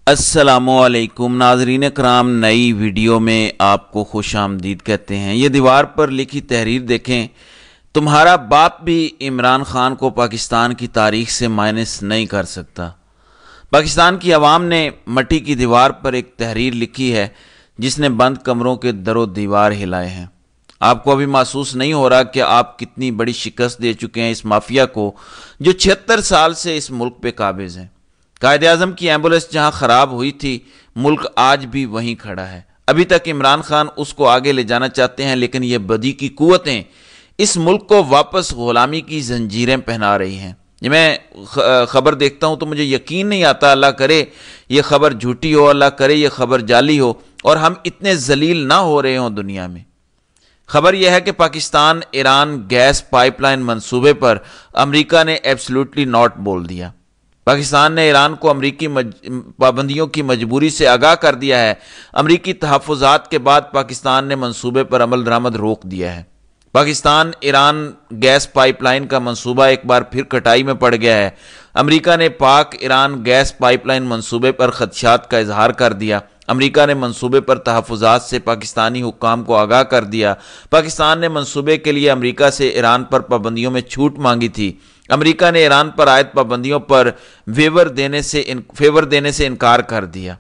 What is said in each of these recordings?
السلام علیکم ناظرین کرام، نئی ویڈیو میں آپ کو خوش آمدید کہتے ہیں۔ یہ دیوار پر لکھی تحریر دیکھیں۔ تمہارا باپ بھی عمران خان کو پاکستان کی تاریخ سے مائنس نہیں کر سکتا۔ پاکستان کی عوام نے مٹی کی دیوار پر ایک تحریر لکھی ہے جس نے بند کمروں کے در و دیوار ہلائے ہیں۔ آپ کو ابھی محسوس نہیں ہو رہا کہ آپ کتنی بڑی شکست دے چکے ہیں اس مافیا کو جو 76 سال سے اس ملک پہ قابض ہے۔ قائد اعظم کی ایمبولینس جہاں خراب ہوئی تھی، ملک آج بھی وہیں کھڑا ہے۔ ابھی تک عمران خان اس کو آگے لے جانا چاہتے ہیں، لیکن یہ بدی کی قوتیں اس ملک کو واپس غلامی کی زنجیریں پہنا رہی ہیں۔ یہ میں خبر دیکھتا ہوں تو مجھے یقین نہیں آتا، اللہ کرے یہ خبر جھوٹی ہو، اللہ کرے یہ خبر جعلی ہو اور ہم اتنے ذلیل نہ ہو رہے ہوں دنیا میں۔ خبر یہ ہے کہ Pakistan Iran gas pipeline منصوبے پر امریکہ نے ایبسلیوٹلی ناٹ بول دیا۔ پاکستان نے ایران کو امریکی پابندیوں کی مجبوری سے آگاہ کر دیا ہے۔ امریکی تحفظات کے بعد پاکستان نے منصوبے پر عمل درآمد روک دیا ہے۔ Pakistan Iran gas pipeline کا منصوبہ ایک بار پھر کٹائی میں پڑ گیا ہے۔ امریکہ نے پاک ایران گیس پائپ لائن منصوبے پر خدشات کا اظہار کر دیا۔ امریکہ نے منصوبے پر تحفظات سے پاکستانی حکام کو آگاہ کر دیا۔ پاکستان نے منصوبے کے لیے امریکہ سے ایران پر پابندیوں میں چھوٹ مانگی تھی۔ امریکہ نے ایران پر عائد پابندیوں پر فیور دینے سے انکار کر دیا۔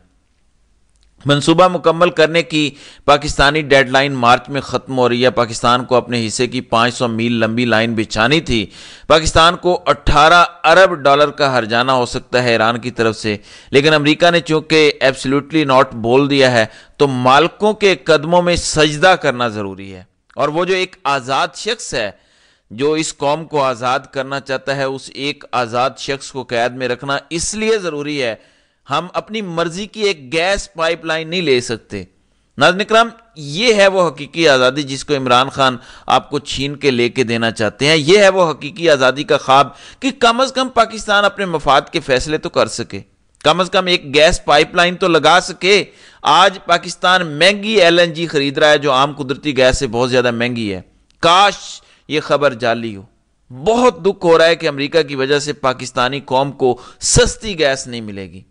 منصوبہ مکمل کرنے کی پاکستانی ڈیڈ لائن مارچ میں ختم ہو رہی ہے۔ پاکستان کو اپنے حصے کی 500 میل لمبی لائن بچھانی تھی۔ پاکستان کو 18 ارب ڈالر کا ہرجانہ ہو سکتا ہے ایران کی طرف سے، لیکن امریکہ نے چونکہ ایبسلیوٹلی ناٹ بول دیا ہے تو مالکوں کے قدموں میں سجدہ کرنا ضروری ہے۔ اور وہ جو ایک آزاد شخص ہے جو اس قوم کو آزاد کرنا چاہتا ہے، اس ایک آزاد شخص کو قید میں رکھنا اس لیے ضروری ہے۔ ہم اپنی مرضی کی ایک گیس پائپ لائن نہیں لے سکتے۔ ناظرین اکرام، یہ ہے وہ حقیقی آزادی جس کو عمران خان آپ کو چھین کے لے کے دینا چاہتے ہیں۔ یہ ہے وہ حقیقی آزادی کا خواب کہ کم از کم پاکستان اپنے مفاد کے فیصلے تو کر سکے، کم از کم ایک گیس پائپ لائن تو لگا سکے۔ آج پاکستان مہنگی LNG خرید رہا ہے جو عام قدرتی گیس سے بہت زیادہ مہنگی ہے۔ کاش یہ خبر جعلی ہو۔ بہت دکھ ہو رہا ہے کہ امریکہ کی وجہ سے پاکستانی قوم کو سستی گیس نہیں ملے گی۔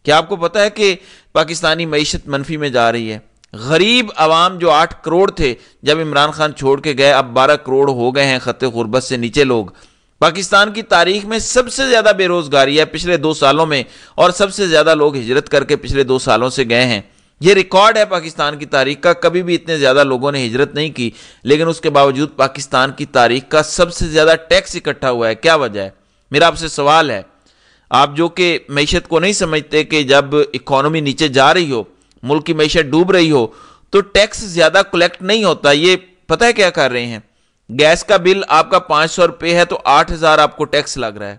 کیا آپ کو پتا ہے کہ پاکستانی معیشت منفی میں جا رہی ہے؟ غریب عوام جو 8 کروڑ تھے جب عمران خان چھوڑ کے گئے، اب 12 کروڑ ہو گئے ہیں خط غربت سے نیچے لوگ۔ پاکستان کی تاریخ میں سب سے زیادہ بے روزگاری ہے پچھلے 2 سالوں میں، اور سب سے زیادہ لوگ ہجرت کر کے پچھلے 2 سالوں سے گئے ہیں۔ یہ ریکارڈ ہے پاکستان کی تاریخ کا، کبھی بھی اتنے زیادہ لوگوں نے ہجرت نہیں کی، لیکن اس کے باوجود پاکستان کی تاریخ کا سب سے زیادہ ٹیکس اکٹھا ہوا ہے۔ کیا وجہ ہے؟ میرا آپ سے سوال ہے، آپ جو کہ معیشت کو نہیں سمجھتے کہ جب اکانومی نیچے جا رہی ہو، ملک کی معیشت ڈوب رہی ہو تو ٹیکس زیادہ کلیکٹ نہیں ہوتا۔ یہ پتہ ہے کیا کر رہے ہیں؟ گیس کا بل آپ کا 500 روپے ہے تو 8000 آپ کو ٹیکس لگ رہا ہے۔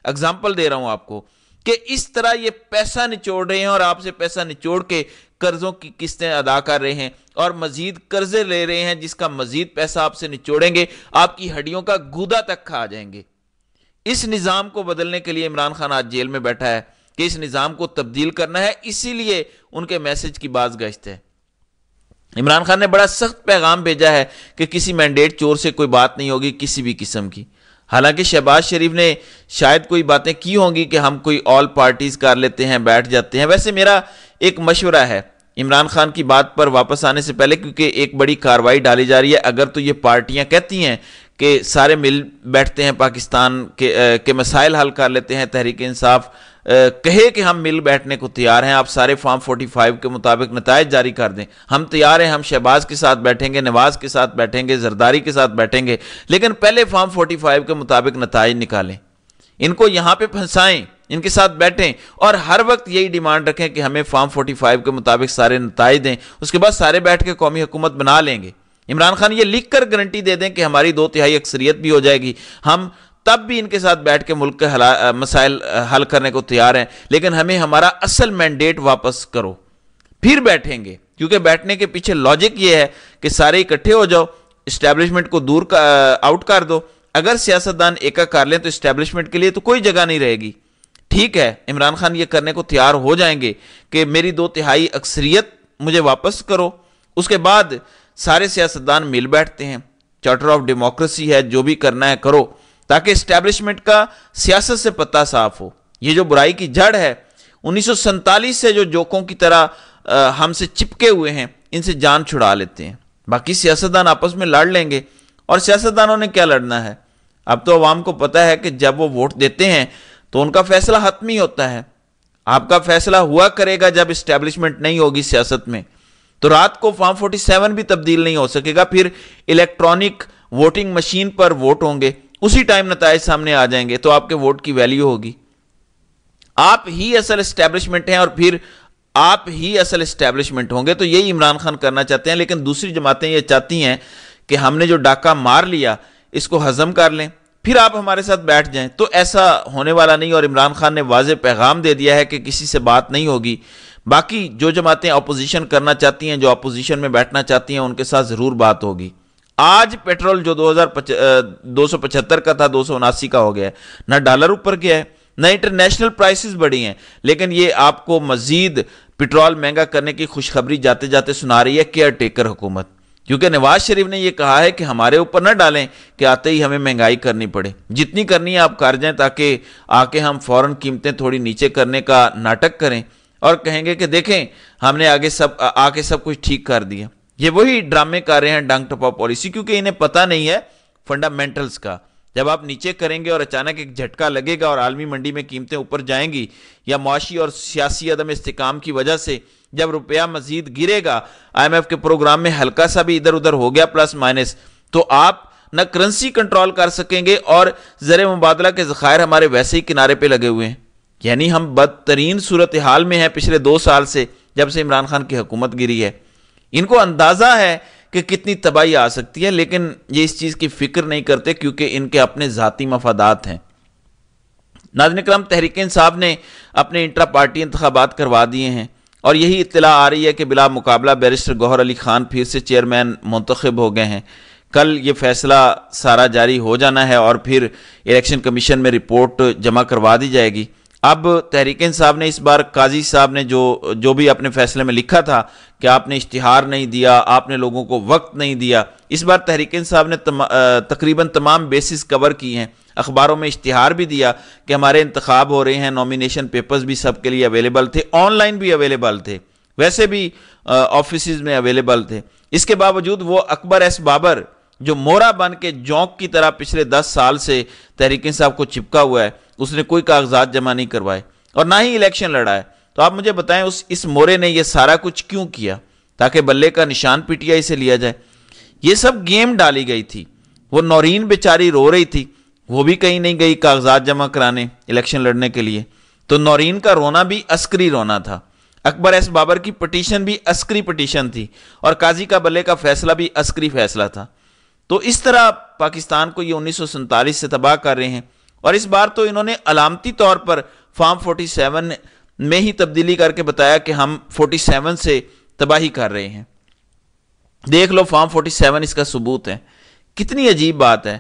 اگزامپل دے رہا ہوں آپ کو کہ اس طرح یہ پیسہ نچوڑ رہے ہیں اور آپ سے پیسہ نچوڑ کے قرضوں کی قسطیں ادا کر رہے ہیں اور مزید قرضے لے رہے ہیں جس کا مزید پیسہ آپ سے نچوڑیں گے، آپ کی ہڈیوں کا گودا تک کھا جائیں گے۔ اس نظام کو بدلنے کے لیے عمران خان آج جیل میں بیٹھا ہے کہ اس نظام کو تبدیل کرنا ہے، اسی لیے ان کے میسج کی باز گشت ہے۔ عمران خان نے بڑا سخت پیغام بھیجا ہے کہ کسی مینڈیٹ چور سے کوئی بات نہیں ہوگی کسی بھی قسم کی۔ حالانکہ شہباز شریف نے شاید کوئی باتیں کی ہوں گی کہ ہم کوئی آل پارٹیز کر لیتے ہیں، بیٹھ جاتے ہیں۔ ویسے میرا ایک مشورہ ہے عمران خان کی بات پر واپس آنے سے پہلے، کیونکہ ایک بڑی کارروائی ڈالی جا رہی ہے، اگر تو یہ پارٹیاں کہتی ہیں کہ سارے مل بیٹھتے ہیں پاکستان کے مسائل حل کر لیتے ہیں، تحریک انصاف کہے کہ ہم مل بیٹھنے کو تیار ہیں، آپ سارے فارم 45 کے مطابق نتائج جاری کر دیں، ہم تیار ہیں، ہم شہباز کے ساتھ بیٹھیں گے، نواز کے ساتھ بیٹھیں گے، زرداری کے ساتھ بیٹھیں گے، لیکن پہلے فارم 45 کے مطابق نتائج نکالیں، ان کو یہاں پہ پھنسائیں، ان کے ساتھ بیٹھیں اور ہر وقت یہی ڈیمانڈ رکھیں کہ ہمیں فارم 45 کے مطابق سارے نتائج دیں، اس کے بعد سارے بیٹھ کے قومی حکومت بنا لیں گے۔ عمران خان یہ لکھ کر گارنٹی دے دیں کہ ہماری 2/3 اکثریت بھی ہو جائے گی، ہم تب بھی ان کے ساتھ بیٹھ کے ملک کے مسائل حل کرنے کو تیار ہیں، لیکن ہمیں ہمارا اصل مینڈیٹ واپس کرو، پھر بیٹھیں گے۔ کیونکہ بیٹھنے کے پیچھے لاجک یہ ہے کہ سارے اکٹھے ہو جاؤ، اسٹیبلشمنٹ کو دور آؤٹ کر دو۔ اگر سیاستدان ایکا کر لیں تو اسٹیبلشمنٹ کے لیے تو کوئی جگہ نہیں رہے گی۔ ٹھیک ہے، عمران خان یہ کرنے کو تیار ہو جائیں گے کہ میری 2/3 اکثریت مجھے واپس کرو، اس کے بعد سارے سیاستدان مل بیٹھتے ہیں، چارٹر آف ڈیموکریسی ہے، جو بھی کرنا ہے کرو، تاکہ اسٹیبلشمنٹ کا سیاست سے پتہ صاف ہو۔ یہ جو برائی کی جڑ ہے 1947 سے جو جوکوں کی طرح ہم سے چپکے ہوئے ہیں ان سے جان چھڑا لیتے ہیں. باقی سیاستدان آپس میں لڑ لیں گے، اور سیاستدانوں نے کیا لڑنا ہے؟ اب تو عوام کو پتا ہے کہ جب وہ ووٹ دیتے ہیں تو ان کا فیصلہ حتمی ہوتا ہے. آپ کا فیصلہ ہوا کرے گا جب اسٹیبلشمنٹ نہیں ہوگی سیاست میں، تو رات کو فارم 47 بھی تبدیل نہیں ہو سکے گا. پھر الیکٹرانک ووٹنگ مشین پر ووٹ ہوں گے، اسی ٹائم نتائج سامنے آ جائیں گے، تو آپ کے ووٹ کی ویلیو ہوگی. آپ ہی اصل اسٹیبلشمنٹ ہیں اور پھر آپ ہی اصل اسٹیبلشمنٹ ہوں گے. تو یہی عمران خان کرنا چاہتے ہیں، لیکن دوسری جماعتیں یہ چاہتی ہیں کہ ہم نے جو ڈاکہ مار لیا اس کو ہضم کر لیں، پھر آپ ہمارے ساتھ بیٹھ جائیں. تو ایسا ہونے والا نہیں، اور عمران خان نے واضح پیغام دے دیا ہے کہ کسی سے بات نہیں ہوگی. باقی جو جماعتیں اپوزیشن کرنا چاہتی ہیں، جو اپوزیشن میں بیٹھنا چاہتی ہیں، ان کے ساتھ ضرور بات ہوگی. آج پیٹرول جو 275 کا تھا 279 کا ہو گیا ہے، نہ ڈالر اوپر گیا ہے نہ انٹرنیشنل پرائسز بڑھی ہیں، لیکن یہ آپ کو مزید پیٹرول مہنگا کرنے کی خوشخبری جاتے جاتے سنا رہی ہے کیئر ٹیکر حکومت. کیونکہ نواز شریف نے یہ کہا ہے کہ ہمارے اوپر نہ ڈالیں کہ آتے ہی ہمیں مہنگائی کرنی پڑے، جتنی کرنی ہے آپ کر جائیں، تاکہ آ کے ہم فوراً قیمتیں تھوڑی نیچے کرنے کا ناٹک کریں اور کہیں گے کہ دیکھیں ہم نے آ کے سب کچھ ٹھیک کر دیا. یہ وہی ڈرامے کر رہے ہیں ڈنگ ٹپا پالیسی، کیونکہ انہیں پتہ نہیں ہے فنڈامنٹلز کا. جب آپ نیچے کریں گے اور اچانک ایک جھٹکا لگے گا اور عالمی منڈی میں قیمتیں اوپر جائیں گی، یا معاشی اور سیاسی عدم استحکام کی وجہ سے جب روپیہ مزید گرے گا، آئی ایم ایف کے پروگرام میں ہلکا سا بھی ادھر ادھر ہو گیا پلس مائنس، تو آپ نہ کرنسی کنٹرول کر سکیں گے، اور زر مبادلہ کے ذخائر ہمارے ویسے ہی کنارے پہ لگے ہوئے ہیں. یعنی ہم بدترین صورتحال میں ہیں پچھلے 2 سال سے، جب سے عمران خان کی حکومت گری ہے. ان کو اندازہ ہے کہ کتنی تباہی آ سکتی ہے، لیکن یہ اس چیز کی فکر نہیں کرتے کیونکہ ان کے اپنے ذاتی مفادات ہیں. ناظرین کرام، تحریک انصاف نے اپنے انٹرا پارٹی انتخابات کروا دیے ہیں، اور یہی اطلاع آ رہی ہے کہ بلا مقابلہ بیرسٹر گوہر علی خان پھر سے چیئرمین منتخب ہو گئے ہیں. کل یہ فیصلہ سارا جاری ہو جانا ہے اور پھر الیکشن کمیشن میں رپورٹ جمع کروا دی جائے گی. اب تحریک انصاف نے اس بار قاضی صاحب نے جو بھی اپنے فیصلے میں لکھا تھا کہ آپ نے اشتہار نہیں دیا، آپ نے لوگوں کو وقت نہیں دیا، اس بار تحریک انصاف نے تقریباً تمام بیسز کور کی ہیں. اخباروں میں اشتہار بھی دیا کہ ہمارے انتخاب ہو رہے ہیں، نومینیشن پیپرز بھی سب کے لیے اویلیبل تھے، آن لائن بھی اویلیبل تھے، ویسے بھی آفیسز میں اویلیبل تھے. اس کے باوجود وہ اکبر ایس بابر جو مورا بن کے جونک کی طرح پچھلے 10 سال سے تحریک انصاف کو چپکا ہوا ہے، اس نے کوئی کاغذات جمع نہیں کروائے اور نہ ہی الیکشن لڑا ہے. تو آپ مجھے بتائیں اس مورے نے یہ سارا کچھ کیوں کیا؟ تاکہ بلے کا نشان پی ٹی آئی سے لیا جائے. یہ سب گیم ڈالی گئی تھی. وہ نورین بیچاری رو رہی تھی، وہ بھی کہیں نہیں گئی کاغذات جمع کرانے الیکشن لڑنے کے لیے. تو نورین کا رونا بھی عسکری رونا تھا، اکبر ایس بابر کی پٹیشن بھی عسکری پٹیشن تھی، اور قاضی کا بلے کا فیصلہ بھی عسکری فیصلہ تھا. تو اس طرح پاکستان کو یہ 1947 سے تباہ کر رہے ہیں. اور اس بار تو انہوں نے علامتی طور پر فارم 47 میں ہی تبدیلی کر کے بتایا کہ ہم 47 سے تباہی کر رہے ہیں. دیکھ لو فارم 47 اس کا ثبوت ہے. کتنی عجیب بات ہے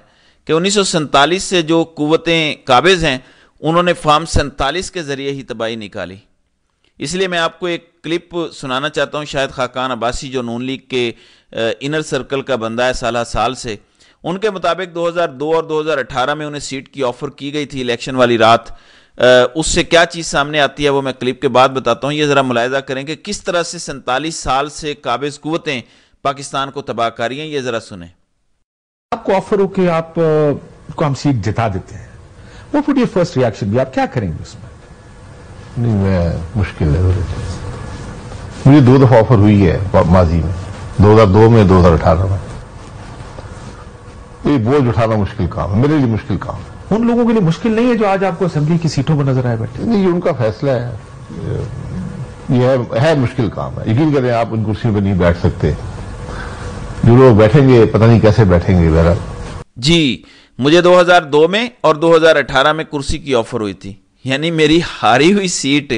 کہ 1947 سے جو قوتیں قابض ہیں انہوں نے فارم 47 کے ذریعے ہی تباہی نکالی. اس لیے میں آپ کو ایک کلپ سنانا چاہتا ہوں. شاید خاقان عباسی جو نون لیگ کے انر سرکل کا بندہ ہے سالہ سال سے، ان کے مطابق 2002 اور 2018 میں انہیں سیٹ کی آفر کی گئی تھی الیکشن والی رات. اس سے کیا چیز سامنے آتی ہے وہ میں کلپ کے بعد بتاتا ہوں. یہ ذرا ملاحظہ کریں کہ کس طرح سے 47 سال سے قابض قوتیں پاکستان کو تباہ کر رہی ہیں. یہ ذرا سنیں. آپ کو آفر ہو کہ آپ کو ہم سیٹ جتا دیتے ہیں، وہ پھر یہ فرسٹ ریاکشن بھی آپ کیا کریں گے اس میں؟ نہیں، میں مشکل ہے. مجھے 2 دفعہ آفر ہوئی ہے ماضی میں، 2002 میں، 2018 میں. یہ بوجھ اٹھانا مشکل کام ہے، میرے لیے مشکل کام ہے. ان لوگوں کے لیے مشکل نہیں ہے جو آج آپ کو اسمبلی کی سیٹوں پر نظر آئے بیٹھے؟ نہیں، یہ ان کا فیصلہ ہے. یہ ہے مشکل کام ہے. یقین کریں آپ ان کرسیوں پہ نہیں بیٹھ سکتے. جو لوگ بیٹھیں گے پتہ نہیں کیسے بیٹھیں گے. بہرحال جی، مجھے 2002 میں اور 2018 میں کرسی کی آفر ہوئی تھی. یعنی میری ہاری ہوئی سیٹ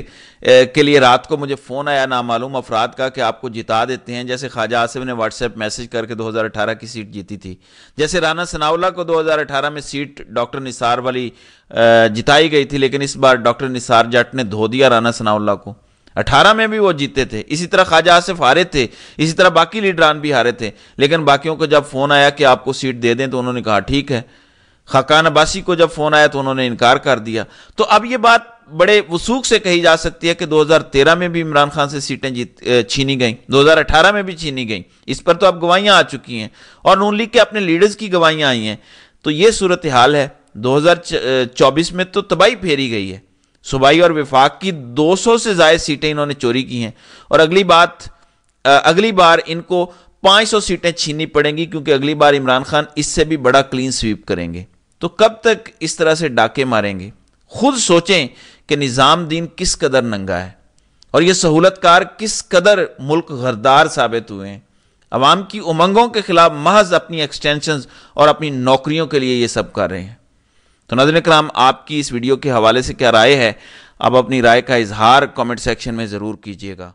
کے لیے رات کو مجھے فون آیا نامعلوم افراد کا کہ آپ کو جتا دیتے ہیں. جیسے خواجہ آصف نے واٹس ایپ میسج کر کے 2018 کی سیٹ جیتی تھی، جیسے رانا ثناءاللہ کو 2018 میں سیٹ ڈاکٹر نثار والی جتائی گئی تھی، لیکن اس بار ڈاکٹر نثار جٹ نے دھو دیا رانا ثناءاللہ کو. 18 میں بھی وہ جیتے تھے، اسی طرح خواجہ آصف ہارے تھے، اسی طرح باقی لیڈران بھی ہارے تھے، لیکن باقیوں کو جب فون آیا کہ آپ کو سیٹ دے دیں تو انہوں نے کہا ٹھیک ہے. خاقان عباسی کو جب فون آیا تو انہوں نے انکار کر دیا. تو اب یہ بات بڑے وثوق سے کہی جا سکتی ہے کہ 2013 میں بھی عمران خان سے سیٹیں چھینی گئیں، 2018 میں بھی چھینی گئیں، اس پر تو اب گواہیاں آ چکی ہیں اور نون لیگ کے اپنے لیڈرز کی گواہیاں آئی ہیں. تو یہ صورتحال ہے. 2024 میں تو تباہی پھیری گئی ہے. صوبائی اور وفاق کی 200 سے زائد سیٹیں انہوں نے چوری کی ہیں اور اگلی بار ان کو 500 سیٹیں چھیننی پڑیں گی، کیونکہ اگلی بار عمران خان اس سے بھی بڑا کلین سویپ کریں گے. تو کب تک اس طرح سے ڈاکے ماریں گے؟ خود سوچیں کہ نظام دین کس قدر ننگا ہے اور یہ سہولت کار کس قدر ملک غدار ثابت ہوئے ہیں. عوام کی امنگوں کے خلاف محض اپنی ایکسٹینشنز اور اپنی نوکریوں کے لیے یہ سب کر رہے ہیں. تو ناظرین کرام، آپ کی اس ویڈیو کے حوالے سے کیا رائے ہے؟ آپ اپنی رائے کا اظہار کامنٹ سیکشن میں ضرور کیجیے گا.